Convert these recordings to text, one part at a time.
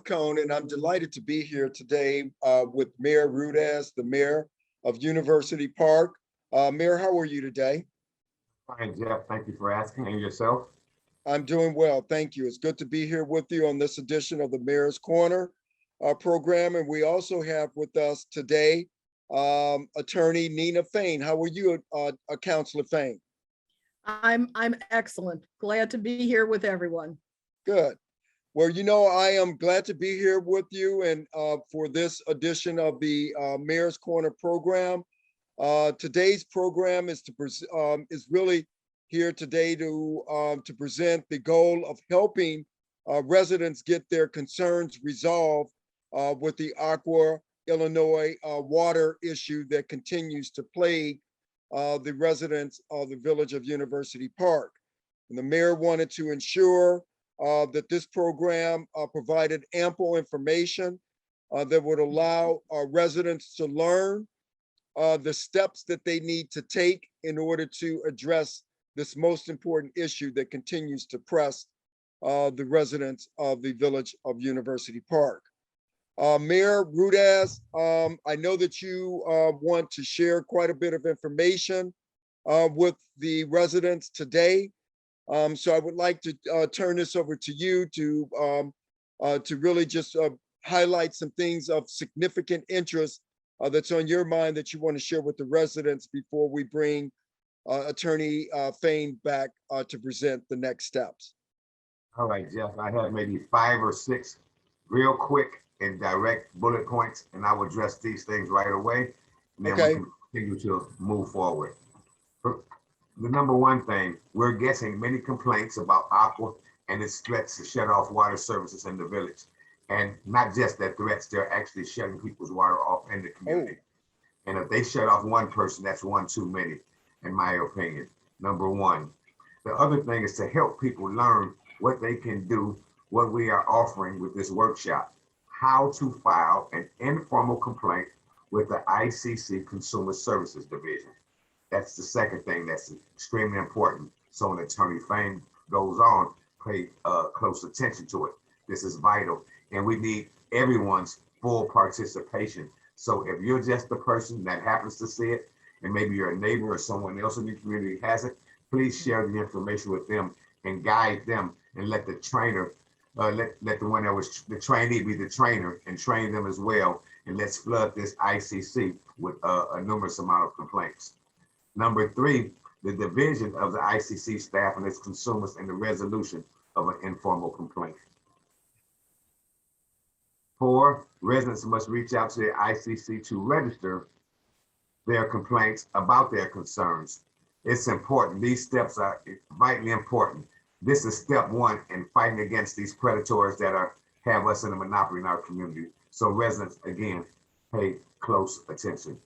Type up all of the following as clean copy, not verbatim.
Cone, and I'm delighted to be here today with Mayor Rudez, the mayor of University Park. Mayor, how are you today? Fine, Jeff. Thank you for asking. And yourself? I'm doing well, thank you. It's good to be here with you on this edition of the Mayor's Corner program. And we also have with us today attorney Nina Fain. How are you, Councilor Fain? I'm excellent. Glad to be here with everyone. Good. Well, I am glad to be here with you and for this edition of the Mayor's Corner program. Today's program is is really here today to present the goal of helping residents get their concerns resolved with the Aqua, Illinois water issue that continues to plague the residents of the village of University Park. And the mayor wanted to ensure that this program provided ample information that would allow residents to learn the steps that they need to take in order to address this most important issue that continues to press the residents of the village of University Park. Mayor Rudez, I know that you want to share quite a bit of information with the residents today. So I would like to turn this over to you to really just highlight some things of significant interest that's on your mind that you want to share with the residents before we bring Attorney Fain back to present the next steps. All right, Jeff. I have maybe 5 or 6 real quick and direct bullet points, and I will address these things right away. And then we can continue to move forward. The number one thing, we're getting many complaints about Aqua and its threats to shut off water services in the village. And not just that threats, they're actually shutting people's water off in the community. And if they shut off one person, that's one too many, in my opinion, number one. The other thing is to help people learn what they can do, what we are offering with this workshop, how to file an informal complaint with the ICC Consumer Services Division. That's the second thing that's extremely important. So when Attorney Fain goes on, pay close attention to it. This is vital. And we need everyone's full participation. So if you're just the person that happens to see it, and maybe your neighbor or someone else in your community has it, please share the information with them and guide them and let the trainer, let the one that was the trainee be the trainer and train them as well. And let's flood this ICC with a numerous amount of complaints. Number 3, the division of the ICC staff and its consumers in the resolution of an informal complaint. 4, residents must reach out to the ICC to register their complaints about their concerns. It's important. These steps are vitally important. This is step 1 in fighting against these predators that have us in a monopoly in our community. So residents, again, pay close attention.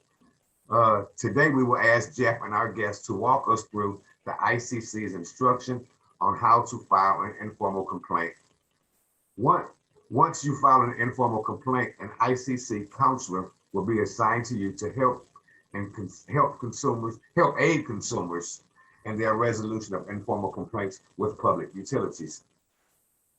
Today, we will ask Jeff and our guests to walk us through the ICC's instruction on how to file an informal complaint. Once you file an informal complaint, an ICC counselor will be assigned to you to help aid consumers in their resolution of informal complaints with public utilities.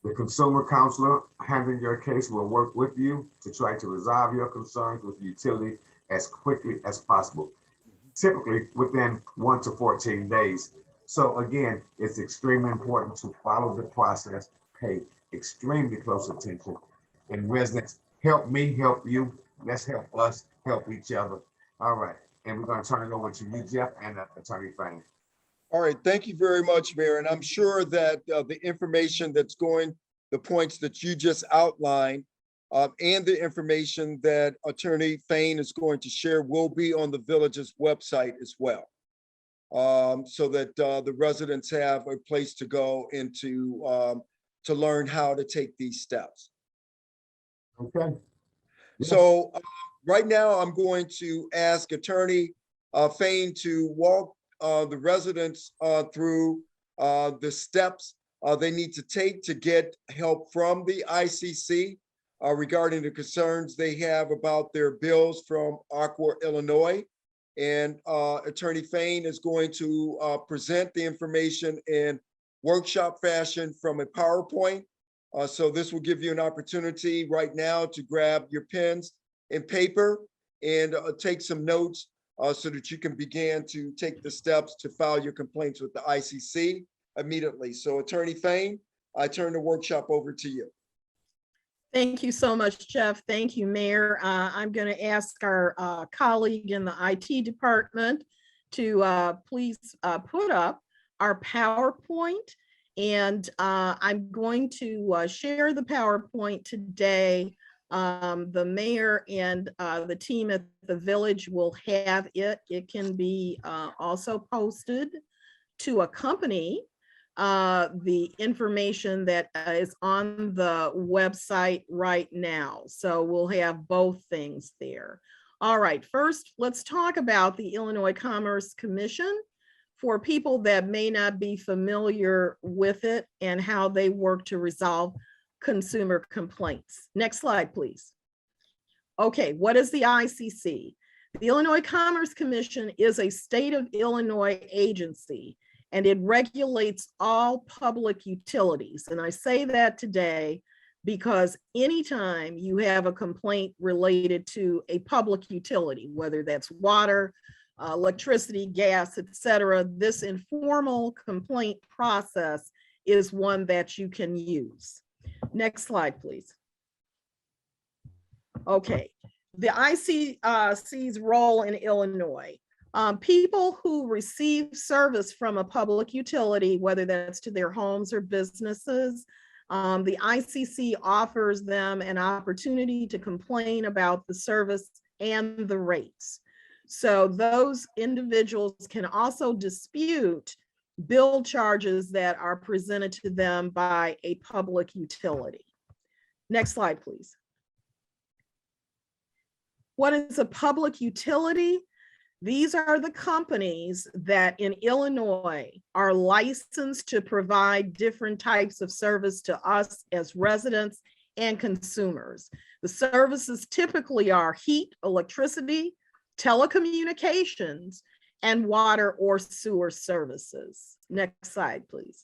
The consumer counselor handling your case will work with you to try to resolve your concerns with the utility as quickly as possible, typically within 1 to 14 days. So again, it's extremely important to follow the process, pay extremely close attention, and residents, help me, help you. Let's help us, help each other. All right, and we're going to turn it over to you, Jeff, and Attorney Fain. All right, thank you very much, Mayor. And I'm sure that the information that's the points that you just outlined, and the information that Attorney Fain is going to share will be on the village's website as well. So that the residents have a place to go and to learn how to take these steps. Okay. Yes. So right now I'm going to ask Attorney Fain to walk the residents through the steps they need to take to get help from the ICC regarding the concerns they have about their bills from Aqua, Illinois. And Attorney Fain is going to present the information in workshop fashion from a PowerPoint. So this will give you an opportunity right now to grab your pens and paper and take some notes so that you can begin to take the steps to file your complaints with the ICC immediately. So Attorney Fain, I turn the workshop over to you. Thank you so much, Jeff. Thank you, Mayor. I'm going to ask our colleague in the IT department to please put up our PowerPoint. And I'm going to share the PowerPoint today. The mayor and the team at the village will have it. It can be also posted to accompany the information that is on the website right now. So we'll have both things there. All right, first, let's talk about the Illinois Commerce Commission for people that may not be familiar with it and how they work to resolve consumer complaints. Next slide, please. Okay, what is the ICC? The Illinois Commerce Commission is a state of Illinois agency, and it regulates all public utilities. And I say that today because anytime you have a complaint related to a public utility, whether that's water, electricity, gas, etc., this informal complaint process is one that you can use. Next slide, please. Okay, the ICC's role in Illinois. People who receive service from a public utility, whether that's to their homes or businesses, the ICC offers them an opportunity to complain about the service and the rates. So those individuals can also dispute bill charges that are presented to them by a public utility. Next slide, please. What is a public utility? These are the companies that in Illinois are licensed to provide different types of service to us as residents and consumers. The services typically are heat, electricity, telecommunications, and water or sewer services. Next slide, please.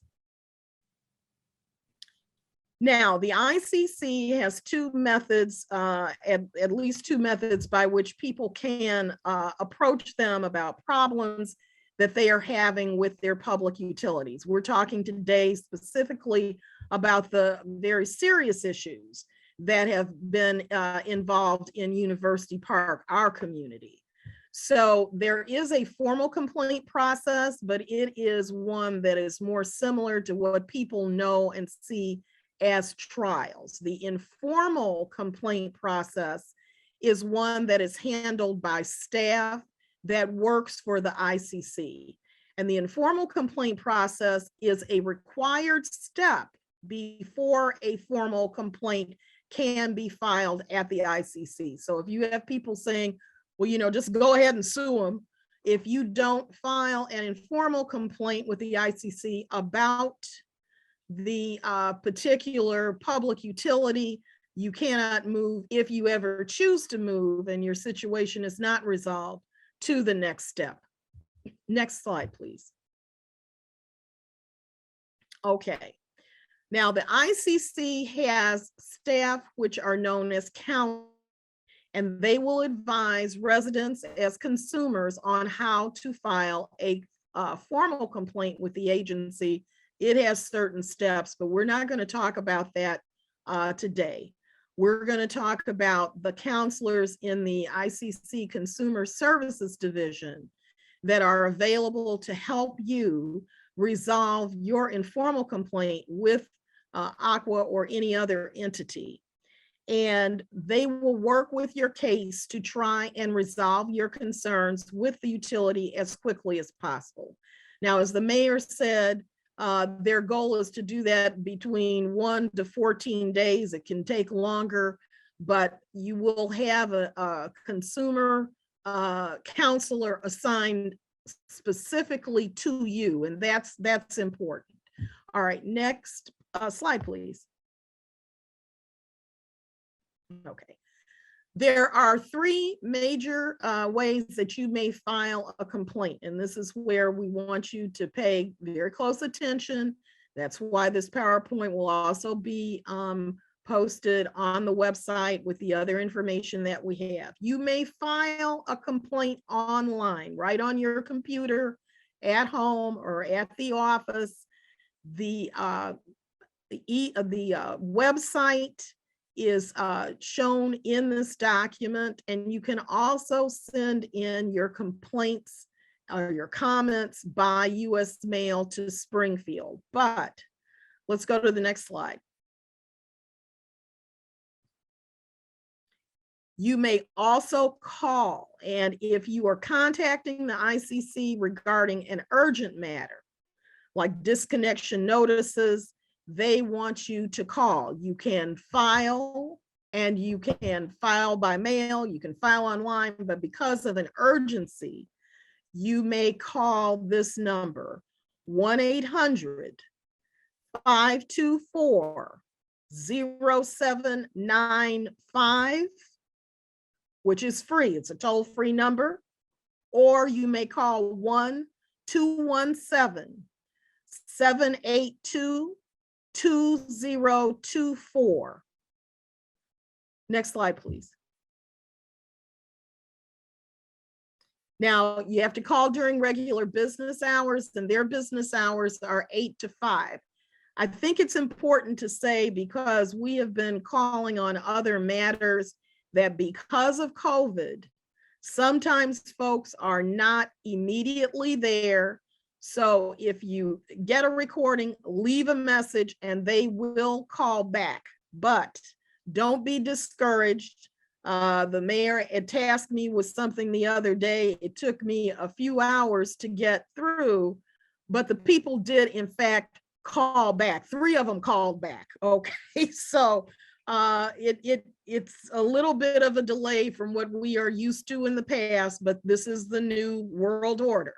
Now, the ICC has two methods, at least two methods by which people can approach them about problems that they are having with their public utilities. We're talking today specifically about the very serious issues that have been involved in University Park, our community. So there is a formal complaint process, but it is one that is more similar to what people know and see as trials. The informal complaint process is one that is handled by staff that works for the ICC. And the informal complaint process is a required step before a formal complaint can be filed at the ICC. So if you have people saying, well, you know, just go ahead and sue them. If you don't file an informal complaint with the ICC about the particular public utility, you cannot move, if you ever choose to move and your situation is not resolved, to the next step. Next slide, please. Okay. Now, the ICC has staff which are known as counsel, and they will advise residents as consumers on how to file a formal complaint with the agency. It has certain steps, but we're not going to talk about that today. We're going to talk about the counselors in the ICC Consumer Services Division that are available to help you resolve your informal complaint with Aqua or any other entity. And they will work with your case to try and resolve your concerns with the utility as quickly as possible. Now, as the mayor said, their goal is to do that between 1 to 14 days. It can take longer, but you will have a consumer counselor assigned specifically to you, and that's important. All right, next slide, please. Okay. There are three major ways that you may file a complaint, and this is where we want you to pay very close attention That's why this PowerPoint will also be posted on the website with the other information that we have. You may file a complaint online, right on your computer, at home or at the office. The website is shown in this document, and you can also send in your complaints or your comments by US mail to Springfield. But let's go to the next slide. You may also call, and if you are contacting the ICC regarding an urgent matter, like disconnection notices, they want you to call. You can file, and you can file by mail, you can file online, but because of an urgency, you may call this number, 1-800-524-0795, which is free. It's a toll-free number. Or you may call 1-217-782-2024. Next slide, please. Now, you have to call during regular business hours, and their business hours are 8 to 5. I think it's important to say, because we have been calling on other matters, that because of COVID, sometimes folks are not immediately there. So if you get a recording, leave a message and they will call back. But don't be discouraged. The mayor had tasked me with something the other day. It took me a few hours to get through, but the people did in fact call back. 3 of them called back. Okay, so it's a little bit of a delay from what we are used to in the past, but this is the new world order.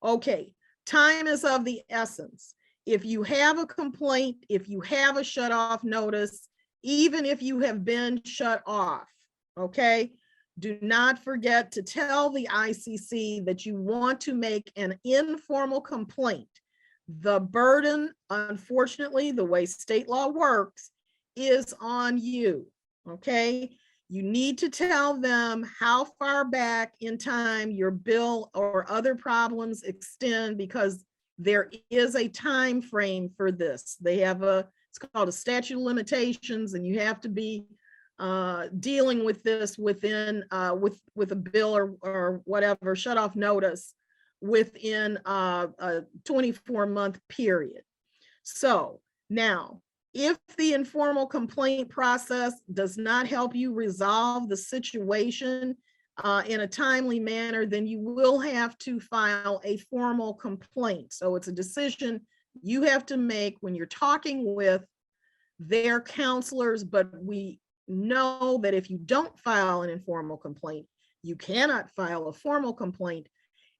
Okay, time is of the essence. If you have a complaint, if you have a shut off notice, even if you have been shut off, okay, do not forget to tell the ICC that you want to make an informal complaint. The burden, unfortunately, the way state law works, is on you, okay? You need to tell them how far back in time your bill or other problems extend, because there is a time frame for this. They have it's called a statute of limitations, and you have to be dealing with this within with a bill or whatever shut off notice within a 24-month period. So now, if the informal complaint process does not help you resolve the situation in a timely manner, then you will have to file a formal complaint. So it's a decision you have to make when you're talking with their counselors, but we know that if you don't file an informal complaint, you cannot file a formal complaint,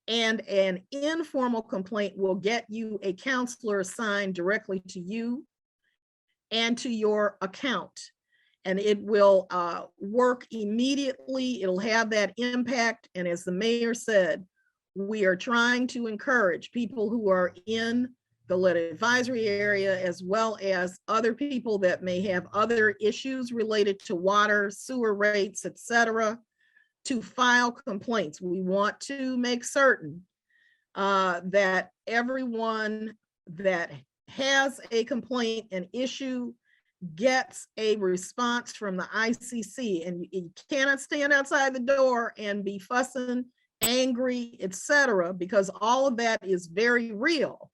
and an informal complaint will get you a counselor assigned directly to you and to your account, and it will work immediately. It'll have that impact, and as the mayor said, we are trying to encourage people who are in the lead advisory area, as well as other people that may have other issues related to water, sewer rates, etc., to file complaints. We want to make certain that everyone that has a complaint, an issue, gets a response from the ICC. And you cannot stand outside the door and be fussing, angry, etc., because all of that is very real.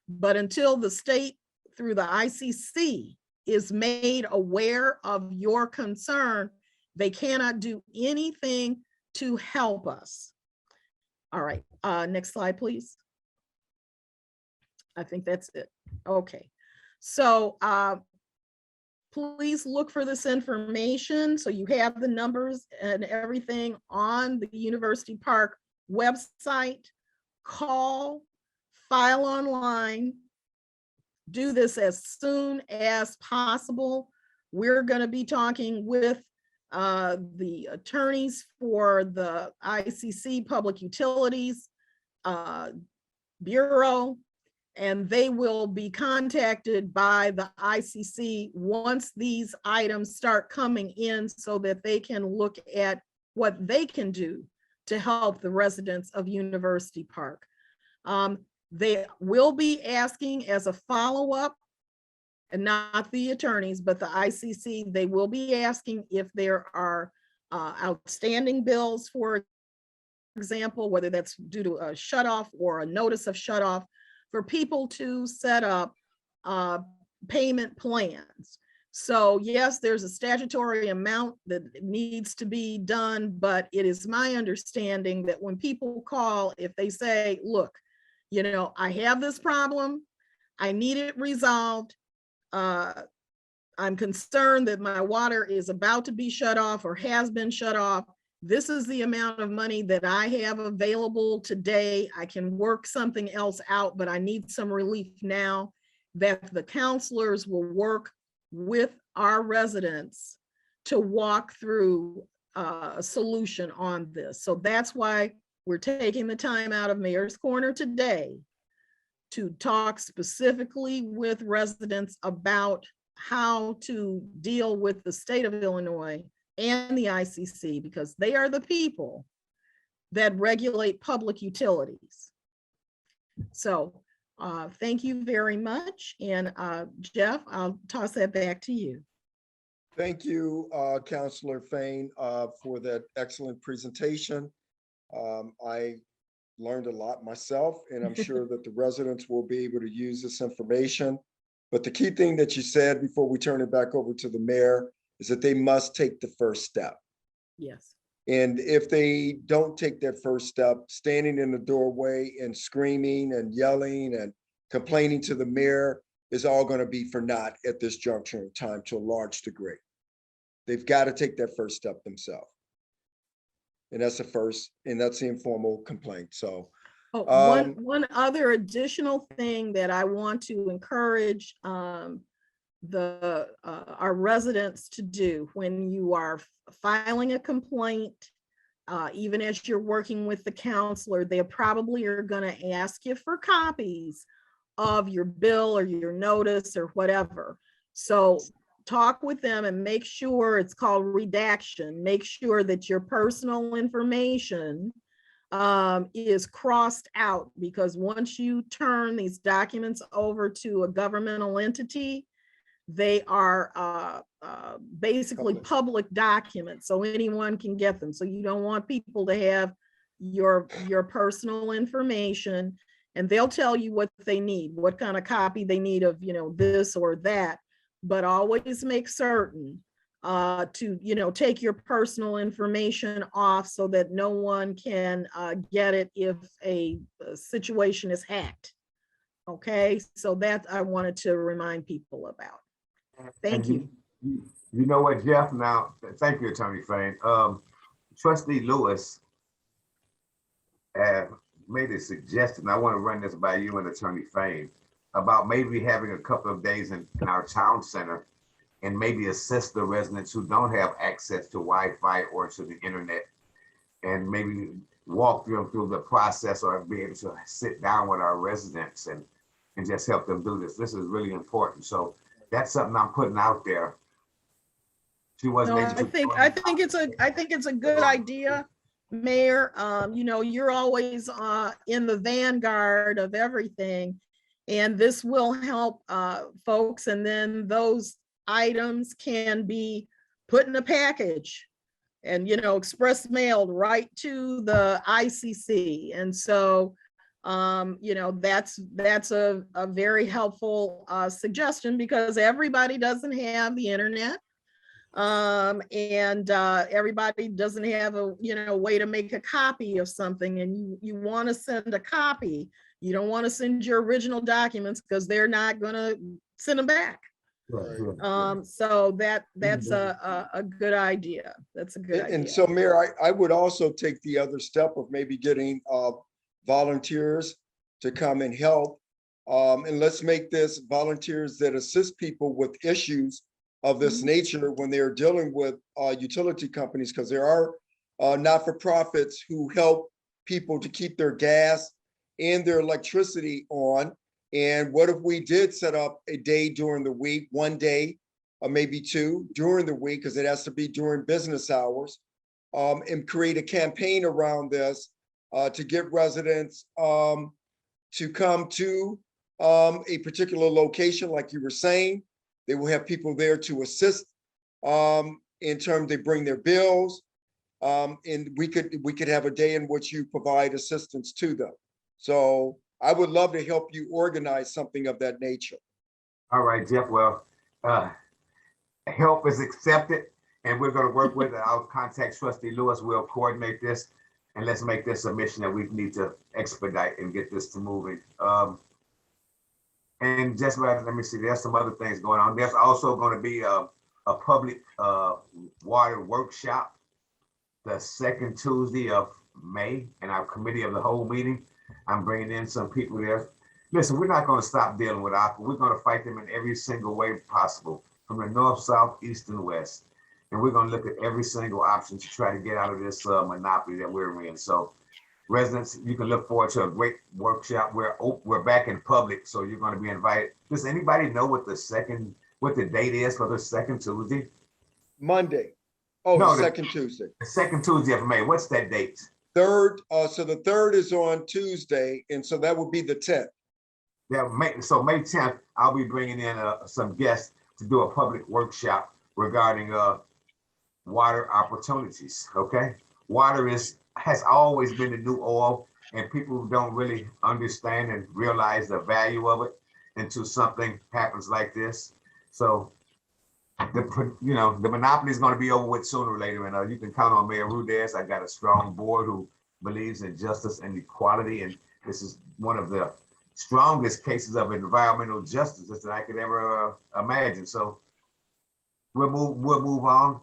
But until the state, through the ICC, is made aware of your concern, they cannot do anything to help us. All right, next slide, please. I think that's it. Okay, so please look for this information. So you have the numbers and everything on the University Park website. Call, file online, do this as soon as possible. We're going to be talking with the attorneys for the ICC Public Utilities Bureau, and they will be contacted by the ICC once these items start coming in so that they can look at what they can do to help the residents of University Park. They will be asking as a follow-up, and not the attorneys, but the ICC, they will be asking if there are outstanding bills, for example, whether that's due to a shutoff or a notice of shutoff, for people to set up payment plans. So yes, there's a statutory amount that needs to be done, but it is my understanding that when people call, if they say, look, you know, I have this problem, I need it resolved, I'm concerned that my water is about to be shut off or has been shut off, this is the amount of money that I have available today, I can work something else out, but I need some relief now, that the counselors will work with our residents to walk through a solution on this. So that's why we're taking the time out of Mayor's Corner today to talk specifically with residents about how to deal with the state of Illinois and the ICC, because they are the people that regulate public utilities. So thank you very much. And Jeff, I'll toss that back to you. Thank you, Councilor Fain, for that excellent presentation. I learned a lot myself, and I'm sure that the residents will be able to use this information. But the key thing that you said before we turn it back over to the mayor is that they must take the first step. Yes. And if they don't take that first step, standing in the doorway and screaming and yelling and complaining to the mayor is all going to be for naught at this juncture in time to a large degree. They've got to take that first step themselves. And that's the first, and that's the informal complaint. So one other additional thing that I want to encourage our residents to do when you are filing a complaint, even as you're working with the counselor, they probably are going to ask you for copies of your bill or your notice or whatever. So talk with them and make sure, it's called redaction, make sure that your personal information is crossed out, because once you turn these documents over to a governmental entity, they are basically public documents, so anyone can get them. So you don't want people to have your personal information, and they'll tell you what they need, what kind of copy they need of, you know, this or that, but always make certain to, you know, take your personal information off so that no one can get it if a situation is hacked. Okay, so that I wanted to remind people about. Thank you. You know what, Jeff? Now, thank you, Attorney Fain. Trustee Lewis made a suggestion. I want to run this by you and Attorney Fain about maybe having a couple of days in our town center and maybe assist the residents who don't have access to Wi-Fi or to the internet, and maybe walk them through the process or be able to sit down with our residents and just help them do this. This is really important. So that's something I'm putting out there. She wasn't able to. I think it's a good idea, Mayor. You know, you're always in the vanguard of everything, and this will help folks, and then those items can be put in a package and, you know, express mailed right to the ICC. And so you know, that's a very helpful suggestion, because everybody doesn't have the internet, and everybody doesn't have a, you know, way to make a copy of something, and you want to send a copy. You don't want to send your original documents because they're not going to send them back. So that's a good idea. That's a good idea. And so, Mayor, I would also take the other step of maybe getting volunteers to come and help. And let's make this volunteers that assist people with issues of this nature when they're dealing with utility companies, because there are not-for-profits who help people to keep their gas and their electricity on. And what if we did set up a day during the week, one day, or maybe two during the week, because it has to be during business hours, and create a campaign around this to get residents to come to a particular location, like you were saying. They will have people there to assist in terms they bring their bills, and we could have a day in which you provide assistance to them. So I would love to help you organize something of that nature. All right, Jeff. Well, help is accepted, and we're going to work with it. I'll contact Trustee Lewis. We'll coordinate this, and let's make this a mission that we need to expedite and get this to moving. And just let me see, there's some other things going on. There's also going to be a public water workshop the second Tuesday of May in our committee of the whole meeting. I'm bringing in some people there. Listen, we're not going to stop dealing with aqua. We're going to fight them in every single way possible, from the north, south, east, and west. And we're going to look at every single option to try to get out of this monopoly that we're in. So residents, you can look forward to a great workshop. We're back in public, so you're going to be invited. Does anybody know what the date is for the second Tuesday? Monday. Oh, No, the second Tuesday. The second Tuesday of May. What's that date? Third, so the third is on Tuesday, and so that would be the 10th. Yeah, so May 10th, I'll be bringing in some guests to do a public workshop regarding water opportunities. Okay, water has always been the new oil, and people don't really understand and realize the value of it until something happens like this. So the monopoly is going to be over with sooner or later, and you can count on Mayor Rudez. I got a strong board who believes in justice and equality, and this is one of the strongest cases of environmental justice that I could ever imagine. So we'll move on.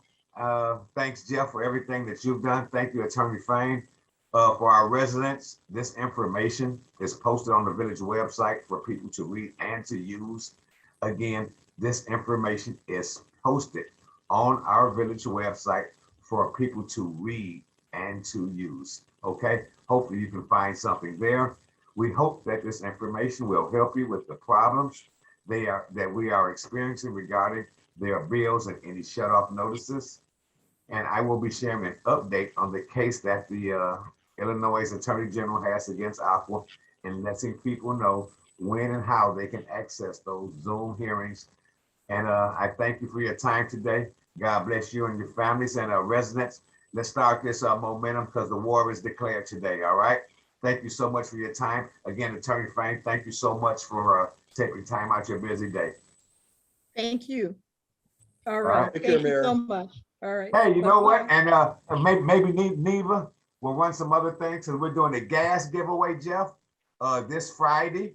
Thanks, Jeff, for everything that you've done. Thank you, Attorney Fain. For our residents, this information is posted on the village website for people to read and to use. Again, this information is posted on our village website for people to read and to use. Okay, hopefully you can find something there. We hope that this information will help you with the problems that we are experiencing regarding their bills and any shut-off notices. And I will be sharing an update on the case that the Illinois Attorney General has against Aqua, and letting people know when and how they can access those Zoom hearings. And I thank you for your time today. God bless you and your families and residents. Let's start this momentum, because the war is declared today. All right. Thank you so much for your time. Again, Attorney Fain, thank you so much for taking time out your busy day. Thank you. All right. Take care, Thank you Mayor. so much. All right. Hey, you know what? Bye-bye. And maybe Neva will run some other things. So we're doing a gas giveaway, Jeff, this Friday.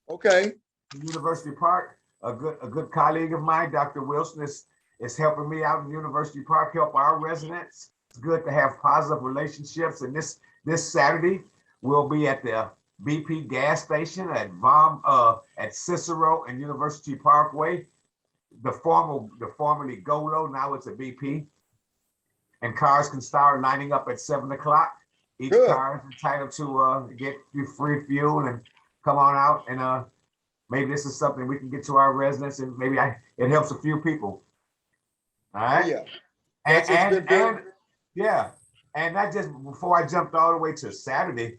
Okay. In University Park. A good colleague of mine, Dr. Wilson, is helping me out in University Park, help our residents. It's good to have positive relationships. And this Saturday, we'll be at the BP gas station at Cicero and University Parkway. The formerly Golo, now it's a BP. And cars can start lining up at 7 o'clock. Each Good. car is entitled to get free fuel and come on out, and maybe this is something we can get to our residents, and maybe it helps a few people. All right. Yeah. And not just before I jumped all the way to Saturday.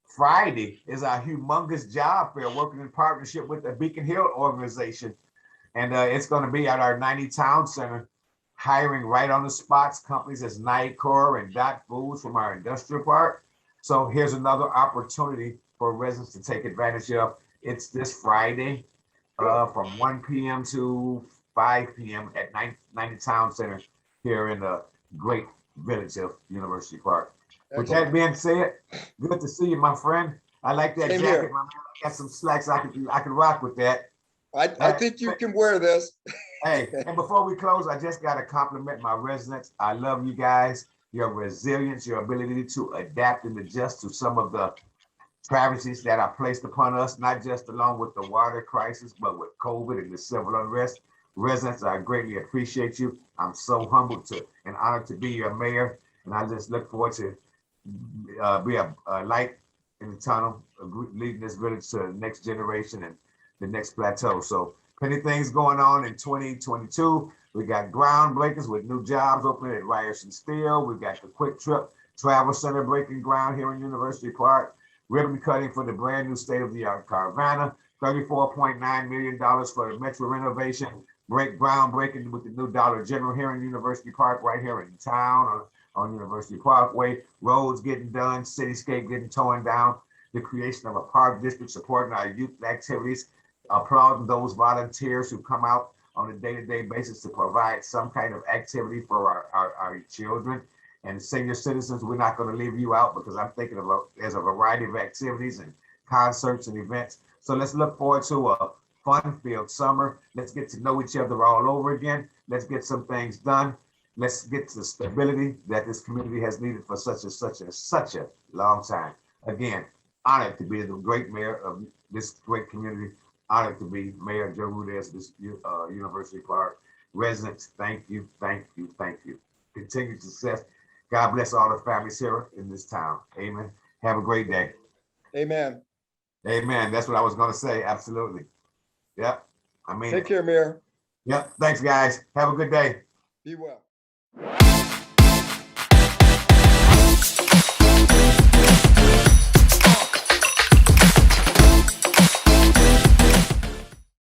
Friday is our humongous job fair, working in partnership with the Beacon Hill organization, and it's going to be at our 90 Town Center, hiring right on the spots companies as Nicor and Dot Foods from our industrial park. So here's another opportunity for residents to take advantage of. It's this Friday from 1 p.m. to 5 p.m. at 90 Town Center here in the great village of University Park. With that being said, good to see you, my friend. I like that Same jacket. here. My man. I got some slacks. I can rock with that. I think you can wear this. Hey, and before we close, I just got to compliment my residents. I love you guys. Your resilience, your ability to adapt and adjust to some of the travesties that are placed upon us, not just along with the water crisis, but with COVID and the civil unrest. Residents, I greatly appreciate you. I'm so humbled and honored to be your mayor, and I just look forward to be a light in the tunnel, leading this village to the next generation and the next plateau. So plenty of things going on in 2022. We got groundbreakers with new jobs opening at Ryerson Steel. We got the Quick Trip Travel Center breaking ground here in University Park. Ribbon cutting for the brand new state-of-the-art Carvana. $34.9 million for the metro renovation. Groundbreaking with the new Dollar General here in University Park, right here in town on University Parkway. Roads getting done, cityscape getting torn down. The creation of a park district supporting our youth activities. Applauding those volunteers who come out on a day-to-day basis to provide some kind of activity for our children. And senior citizens, we're not going to leave you out because I'm thinking about there's a variety of activities and concerts and events. So let's look forward to a fun-filled summer. Let's get to know each other all over again. Let's get some things done. Let's get to the stability that this community has needed for such a long time. Again, honored to be the great mayor of this great community. Honored to be Mayor Joe Rudez, this University Park residents. Thank you, thank you, thank you. Continued success. God bless all the families here in this town. Amen. Have a great day. Amen. Amen. That's what I was going to say. Absolutely. Yep. I mean, Take care, Mayor. Yep. Thanks, guys. Have a good day. Be well.